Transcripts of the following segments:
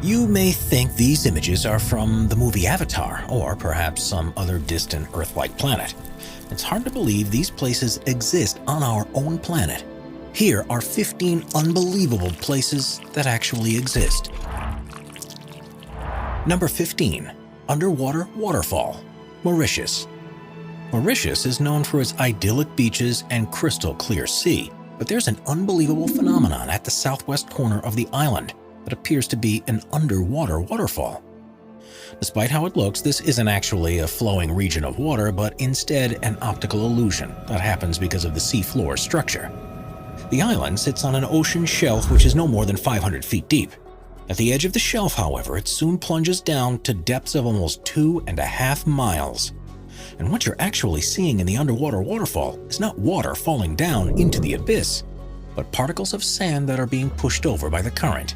You may think these images are from the movie Avatar, or perhaps some other distant Earth-like planet. It's hard to believe these places exist on our own planet. Here are 15 unbelievable places that actually exist. Number 15. Underwater Waterfall, Mauritius. Mauritius is known for its idyllic beaches and crystal clear sea, but there's an unbelievable phenomenon at the southwest corner of the island that appears to be an underwater waterfall. Despite how it looks, this isn't actually a flowing region of water, but instead an optical illusion that happens because of the seafloor structure. The island sits on an ocean shelf which is no more than 500 feet deep. At the edge of the shelf, however, it soon plunges down to depths of almost 2.5 miles. And what you're actually seeing in the underwater waterfall is not water falling down into the abyss, but particles of sand that are being pushed over by the current.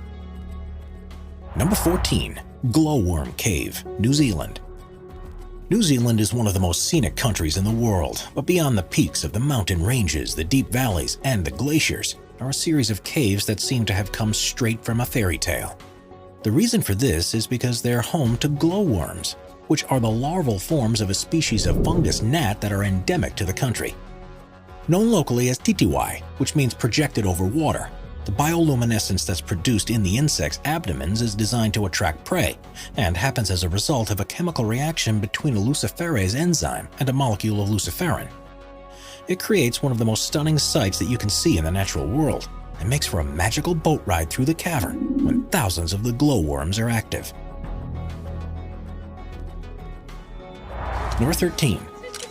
Number 14. Glowworm Cave, New Zealand. New Zealand is one of the most scenic countries in the world, but beyond the peaks of the mountain ranges, the deep valleys, and the glaciers are a series of caves that seem to have come straight from a fairy tale. The reason for this is because they're home to glowworms, which are the larval forms of a species of fungus gnat that are endemic to the country. Known locally as titiwai, which means projected over water, the bioluminescence that's produced in the insect's abdomens is designed to attract prey, and happens as a result of a chemical reaction between a luciferase enzyme and a molecule of luciferin. It creates one of the most stunning sights that you can see in the natural world, and makes for a magical boat ride through the cavern when thousands of the glowworms are active. Number 13.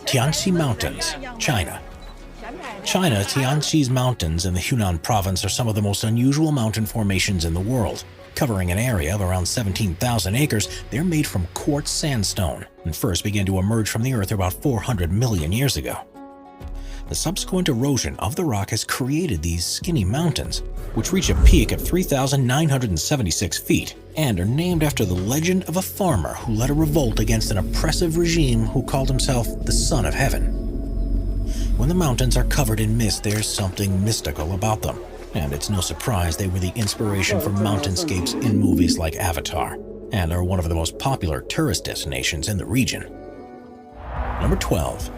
Tianxi Mountains, China. China, Tianxi's mountains in the Hunan province are some of the most unusual mountain formations in the world. Covering an area of around 17,000 acres, they're made from quartz sandstone and first began to emerge from the earth about 400 million years ago. The subsequent erosion of the rock has created these skinny mountains, which reach a peak of 3,976 feet and are named after the legend of a farmer who led a revolt against an oppressive regime who called himself the Son of Heaven. When the mountains are covered in mist, there's something mystical about them, and it's no surprise they were the inspiration for mountainscapes in movies like Avatar, and are one of the most popular tourist destinations in the region. Number 12.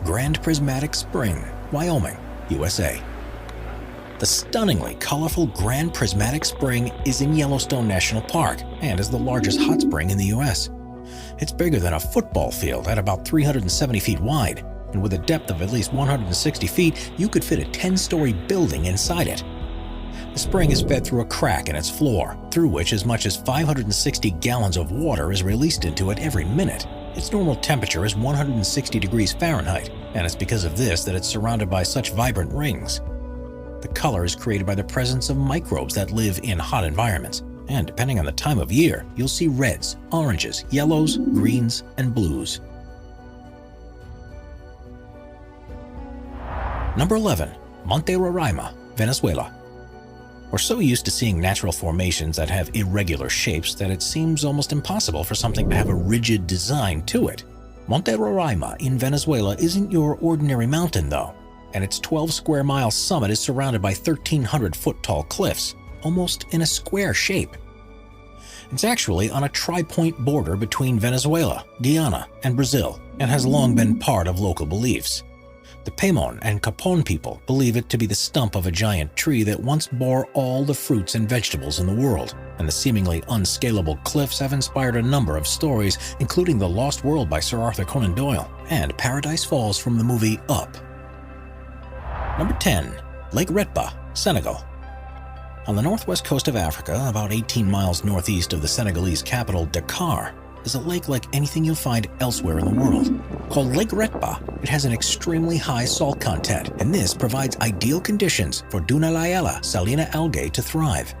Grand Prismatic Spring, Wyoming, USA. The stunningly colorful Grand Prismatic Spring is in Yellowstone National Park and is the largest hot spring in the US. It's bigger than a football field at about 370 feet wide, and with a depth of at least 160 feet, you could fit a 10-story building inside it. The spring is fed through a crack in its floor, through which as much as 560 gallons of water is released into it every minute. Its normal temperature is 160 degrees Fahrenheit, and it's because of this that it's surrounded by such vibrant rings. The color is created by the presence of microbes that live in hot environments, and depending on the time of year, you'll see reds, oranges, yellows, greens, and blues. Number 11. Monte Roraima, Venezuela. We're so used to seeing natural formations that have irregular shapes that it seems almost impossible for something to have a rigid design to it. Monte Roraima in Venezuela isn't your ordinary mountain though, and its 12-square-mile summit is surrounded by 1,300-foot-tall cliffs, almost in a square shape. It's actually on a tri-point border between Venezuela, Guyana, and Brazil, and has long been part of local beliefs. The Paimon and Capon people believe it to be the stump of a giant tree that once bore all the fruits and vegetables in the world, and the seemingly unscalable cliffs have inspired a number of stories, including The Lost World by Sir Arthur Conan Doyle and Paradise Falls from the movie Up. Number 10. Lake Retba, Senegal. On the northwest coast of Africa, about 18 miles northeast of the Senegalese capital Dakar, is a lake like anything you'll find elsewhere in the world. Called Lake Retba, it has an extremely high salt content, and this provides ideal conditions for Dunaliella salina algae to thrive,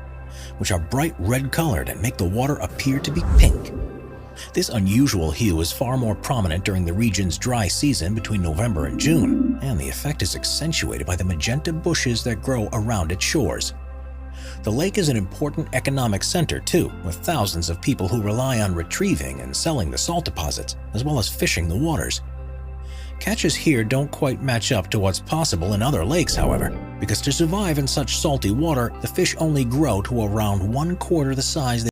which are bright red-colored and make the water appear to be pink. This unusual hue is far more prominent during the region's dry season between November and June, and the effect is accentuated by the magenta bushes that grow around its shores. The lake is an important economic center too, with thousands of people who rely on retrieving and selling the salt deposits, as well as fishing the waters. Catches here don't quite match up to what's possible in other lakes, however, because to survive in such salty water, the fish only grow to around 1/4 the size